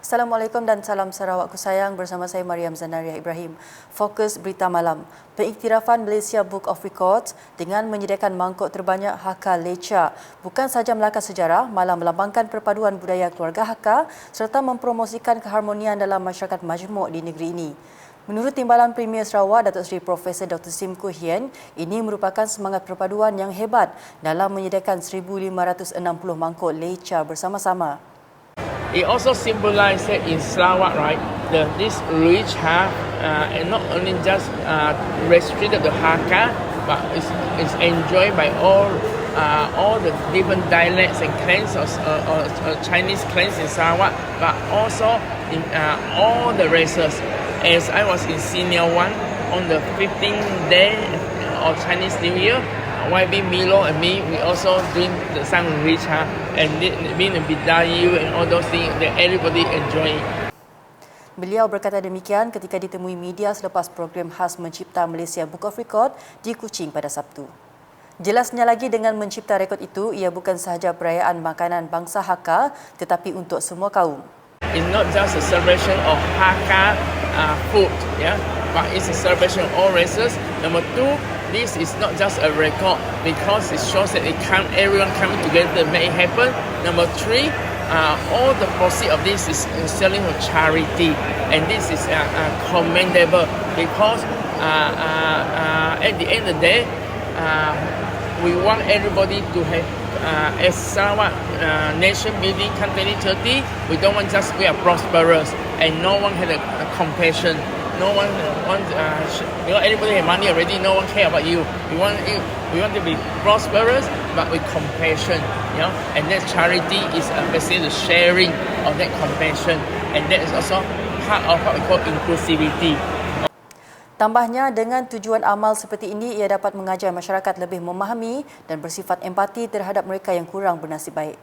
Assalamualaikum dan salam Sarawakku sayang, bersama saya Mariam Zanaria Ibrahim. Fokus berita malam. Pengiktirafan Malaysia Book of Records dengan menyediakan mangkuk terbanyak Hakka Lecha bukan sahaja melangkah sejarah, malah melambangkan perpaduan budaya keluarga Hakka serta mempromosikan keharmonian dalam masyarakat majmuk di negeri ini. Menurut Timbalan Premier Sarawak, Datuk Seri Profesor Dr. Sim Koo Hien, ini merupakan semangat perpaduan yang hebat dalam menyediakan 1,560 mangkuk Lecha bersama-sama. It also symbolizes in Sarawak, right, this rich and not only just restricted to Hakka, but it's enjoyed by all the different dialects and clans of Chinese clans in Sarawak, but also in all the races. As I was in Senior 1 on the 15th day of Chinese New Year, YB Milo and me, we also doing the Sang Richa and being a Bidayu and all those things that everybody enjoy. Beliau berkata demikian ketika ditemui media selepas program khas mencipta Malaysia Book of Record di Kuching pada Sabtu. Jelasnya lagi, dengan mencipta rekod itu, ia bukan sahaja perayaan makanan bangsa Hakka tetapi untuk semua kaum. It's not just a celebration of Hakka food, yeah, but it's a celebration of all races. Number two, this is not just a record because it shows that everyone coming together to make it happen. Number three, all the proceeds of this is selling for charity, and this is commendable because at the end of the day, we want everybody to have as Sarawak nation building country 2030. We don't want just we are prosperous and no one had a compassion. No one wants, everybody have money already. No one care about you. We want to be prosperous, but with compassion. And that charity is basically the sharing of that compassion, and that is also part of what we call inclusivity. Tambahnya, dengan tujuan amal seperti ini, ia dapat mengajar masyarakat lebih memahami dan bersifat empati terhadap mereka yang kurang bernasib baik.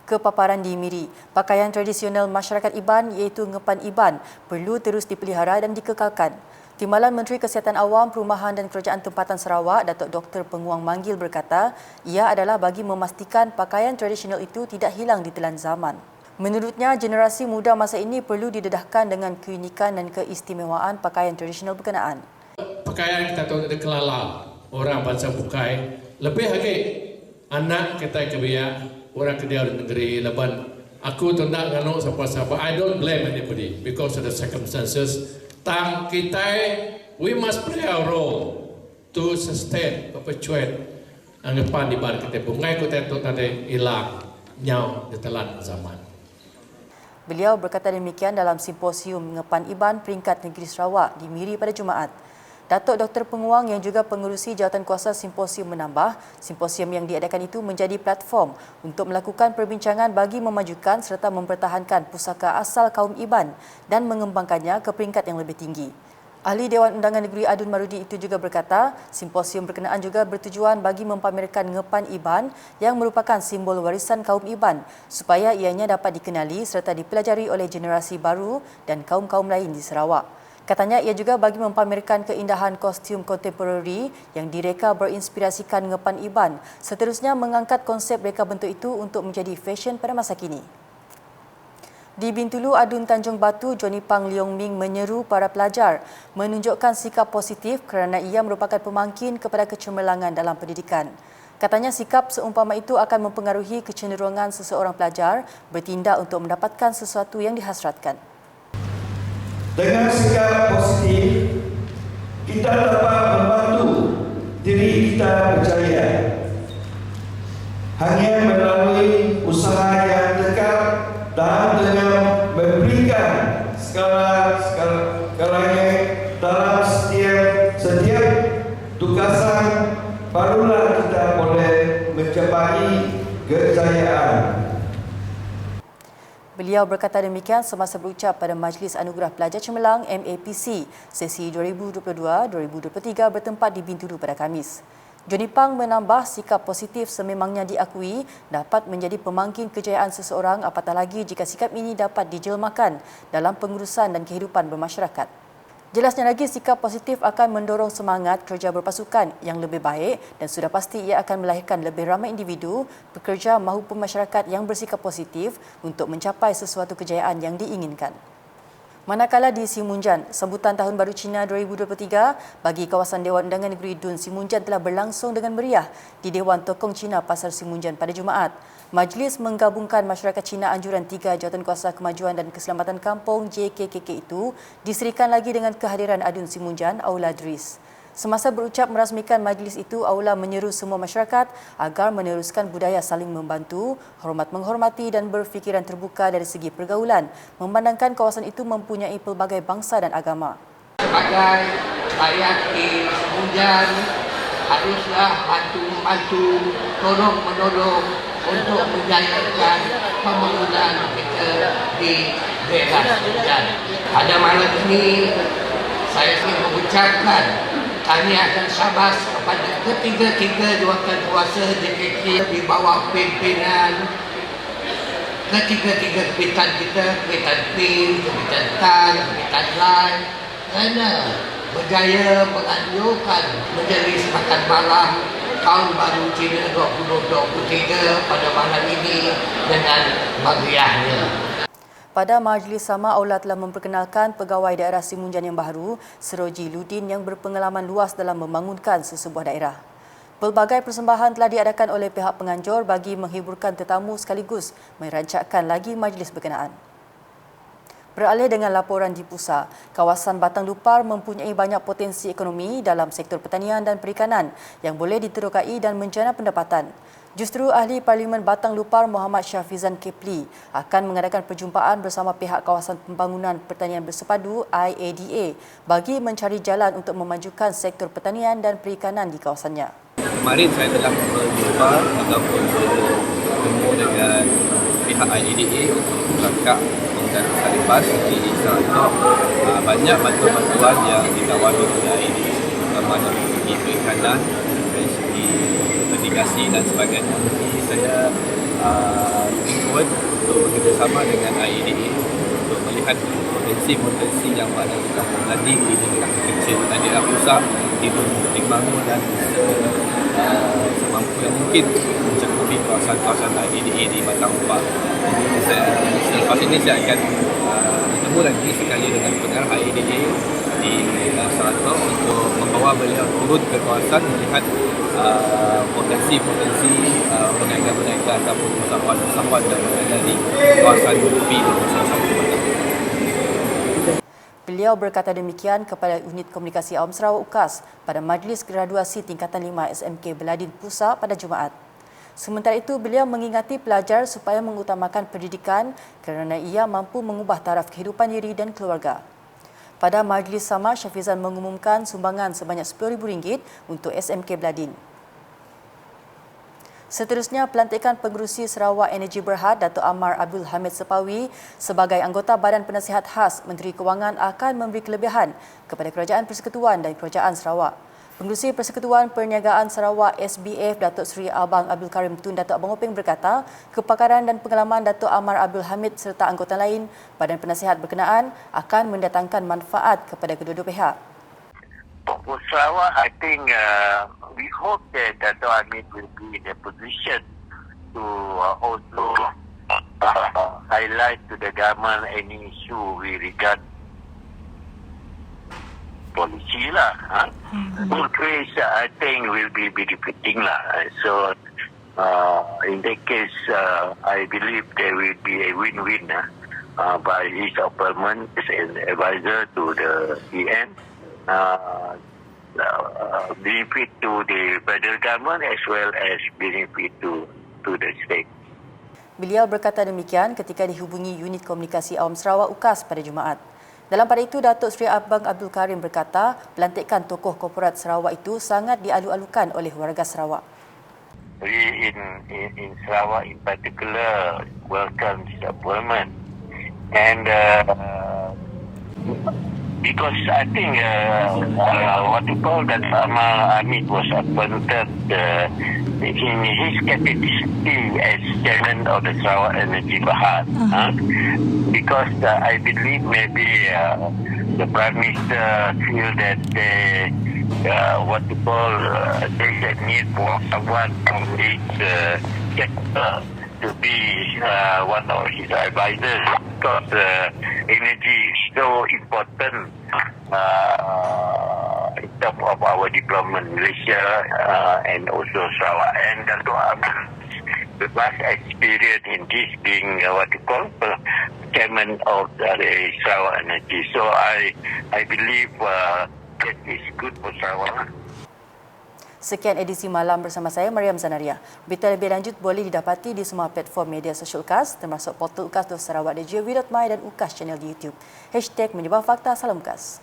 Kepaparan di Miri, pakaian tradisional masyarakat Iban iaitu ngepan Iban perlu terus dipelihara dan dikekalkan. Timbalan Menteri Kesihatan Awam, Perumahan dan Kerajaan Tempatan Sarawak, Datuk Dr. Penguang Manggil berkata, ia adalah bagi memastikan pakaian tradisional itu tidak hilang ditelan zaman. Menurutnya, generasi muda masa ini perlu didedahkan dengan keunikan dan keistimewaan pakaian tradisional berkenaan. Pakaian kita tahu ada kelala, orang bangsa bukai, lebih lagi anak kita kebiak, orang kedua di negeri leban. Aku tidak nganu siapa-siapa. I don't blame anybody because of the circumstances. Tang kita, we must play our role to sustain, perpetuate anggapan di bar kita. Bungai kita tu tadi hilang, nyau ditelan zaman. Beliau berkata demikian dalam simposium Ngepan Iban peringkat negeri Sarawak di Miri pada Jumaat. Datuk Dr. Penguang yang juga pengerusi jawatankuasa simposium menambah, simposium yang diadakan itu menjadi platform untuk melakukan perbincangan bagi memajukan serta mempertahankan pusaka asal kaum Iban dan mengembangkannya ke peringkat yang lebih tinggi. Ahli Dewan Undangan Negeri Adun Marudi itu juga berkata, simposium berkenaan juga bertujuan bagi mempamerkan ngepan Iban yang merupakan simbol warisan kaum Iban supaya ianya dapat dikenali serta dipelajari oleh generasi baru dan kaum-kaum lain di Sarawak. Katanya ia juga bagi mempamerkan keindahan kostum kontemporari yang direka berinspirasikan ngepan Iban, seterusnya mengangkat konsep reka bentuk itu untuk menjadi fashion pada masa kini. Di Bintulu Adun Tanjung Batu, Johnny Pang Leong Ming menyeru para pelajar menunjukkan sikap positif kerana ia merupakan pemangkin kepada kecemerlangan dalam pendidikan. Katanya sikap seumpama itu akan mempengaruhi kecenderungan seseorang pelajar bertindak untuk mendapatkan sesuatu yang dihasratkan. Dengan sikap positif, kita dapat membantu diri kita berjaya. Hanya melalui usaha yang dekat dan dengan memberikan segalanya dalam setiap tugasan, barulah kita boleh mencapai kejayaan. Beliau berkata demikian semasa berucap pada Majlis Anugerah Pelajar Cemerlang MAPC sesi 2022-2023 bertempat di Bintulu pada Khamis. Johnny Pang menambah sikap positif sememangnya diakui dapat menjadi pemangkin kejayaan seseorang, apatah lagi jika sikap ini dapat dijelmakan dalam pengurusan dan kehidupan bermasyarakat. Jelasnya lagi, sikap positif akan mendorong semangat kerja berpasukan yang lebih baik dan sudah pasti ia akan melahirkan lebih ramai individu, pekerja maupun masyarakat yang bersikap positif untuk mencapai sesuatu kejayaan yang diinginkan. Manakala di Simunjan, sambutan Tahun Baru Cina 2023 bagi kawasan Dewan Undangan Negeri Dun Simunjan telah berlangsung dengan meriah di Dewan Tokong Cina Pasar Simunjan pada Jumaat. Majlis menggabungkan masyarakat Cina anjuran 3 Jawatankuasa Kemajuan dan Keselamatan Kampung JKKK itu diserikan lagi dengan kehadiran Adun Simunjan, Aula Dris. Semasa berucap merasmikan majlis itu, Aula menyeru semua masyarakat agar meneruskan budaya saling membantu, hormat-menghormati dan berfikiran terbuka dari segi pergaulan, memandangkan kawasan itu mempunyai pelbagai bangsa dan agama. Sebagai rakyat di Simunjan, haruslah bantu-bantu, tolong-menolong untuk menjayakan pembangunan kita di daerah Simunjan. Pada malam ini, saya ingin mengucapkan tahniah dan syabas kepada ketiga-tiga jawatankuasa JKK di bawah pimpinan ketiga-tiga kepitan kita, kepitan PIN, kepitan TAN, kepitan LAN, kerana berjaya menganjurkan majlis makan malam Tahun Baru Cina 2023 pada malam ini dengan meriahnya. Pada majlis sama, Aula telah memperkenalkan pegawai daerah Simunjan yang baru, Seroji Ludin yang berpengalaman luas dalam membangunkan sesebuah daerah. Pelbagai persembahan telah diadakan oleh pihak penganjur bagi menghiburkan tetamu sekaligus merancakkan lagi majlis berkenaan. Beralih dengan laporan di Pusa, kawasan Batang Lupar mempunyai banyak potensi ekonomi dalam sektor pertanian dan perikanan yang boleh diterokai dan menjana pendapatan. Justru Ahli Parlimen Batang Lupar Muhammad Syafizan Kepli akan mengadakan perjumpaan bersama pihak Kawasan Pembangunan Pertanian Bersepadu IADA bagi mencari jalan untuk memajukan sektor pertanian dan perikanan di kawasannya. Kemarin saya telah berjumpa ataupun bertemu dengan pihak IADA untuk bercakap dan selepas di Sarawak banyak bantuan-bantuan yang ditawarkan oleh IADA, terutama dari segi perikanan, dari segi irigasi dan sebagainya. Jadi saya ingin untuk bekerjasama dengan IADA untuk melihat potensi-potensi yang ada di kampung Lading di daerah kecil dan daerah pusat dibangun dan semampu yang mungkin mencakupi kawasan-kawasan IADA di Batang Lupar. Selepas ini saya akan bertemu lagi sekali dengan pengarah IADA di Sarawak untuk membawa beliau turun ke kawasan melihat potensi-potensi peniaga-peniaga ataupun usahawan-usahawan yang berada di kawasan UP dan kawasan Batang. Beliau berkata demikian kepada Unit Komunikasi Awam Sarawak UKAS pada Majlis Graduasi Tingkatan 5 SMK Beladin Pusa pada Jumaat. Sementara itu, beliau mengingati pelajar supaya mengutamakan pendidikan kerana ia mampu mengubah taraf kehidupan diri dan keluarga. Pada majlis sama, Syafizan mengumumkan sumbangan sebanyak RM10,000 untuk SMK Beladin. Seterusnya, pelantikan Pengerusi Sarawak Energi Berhad Datuk Amar Abdul Hamid Sepawi sebagai anggota Badan Penasihat Khas Menteri Kewangan akan memberi kelebihan kepada Kerajaan Persekutuan dan Kerajaan Sarawak. Pengerusi Persekutuan Perniagaan Sarawak SBF Datuk Seri Abang Abdul Karim Tun Datuk Abang Openg berkata, kepakaran dan pengalaman Datuk Amar Abdul Hamid serta anggota lain Badan Penasihat berkenaan akan mendatangkan manfaat kepada kedua-dua pihak. For Sarawak, I think we hope that Dato' Hamid will be in a position to also highlight to the government any issue we regard policy lah. Both ways, I think will be benefiting lah. So in that case, I believe there will be a win-win by his appointment as an advisor to the EM. Benefit to the federal government as well as benefit to the state. Beliau berkata demikian ketika dihubungi Unit Komunikasi Awam Sarawak UKAS pada Jumaat. Dalam pada itu, Datuk Seri Abang Abdul Karim berkata, pelantikan tokoh korporat Sarawak itu sangat dialu-alukan oleh warga Sarawak. We in Sarawak in particular welcome this appointment, and because I think what you call that Amit was appointed in his capacity as chairman of the Sarawak Energy Berhad. Because I believe maybe the Prime Minister feel that what you call they need more someone from this sector to be one of his advisors, because energy is so important in terms of our development in Malaysia and also Sarawak. And Dato' Abdul, the vast experience in this, being what you call chairman of the Sarawak Energy. So I believe that is good for Sarawak. Sekian edisi malam bersama saya, Mariam Zanaria. Berita lebih lanjut boleh didapati di semua platform media sosial UKAS, termasuk portal UKAS.Sarawak.gov.my dan UKAS channel di YouTube. #Menyebar Fakta, salam UKAS.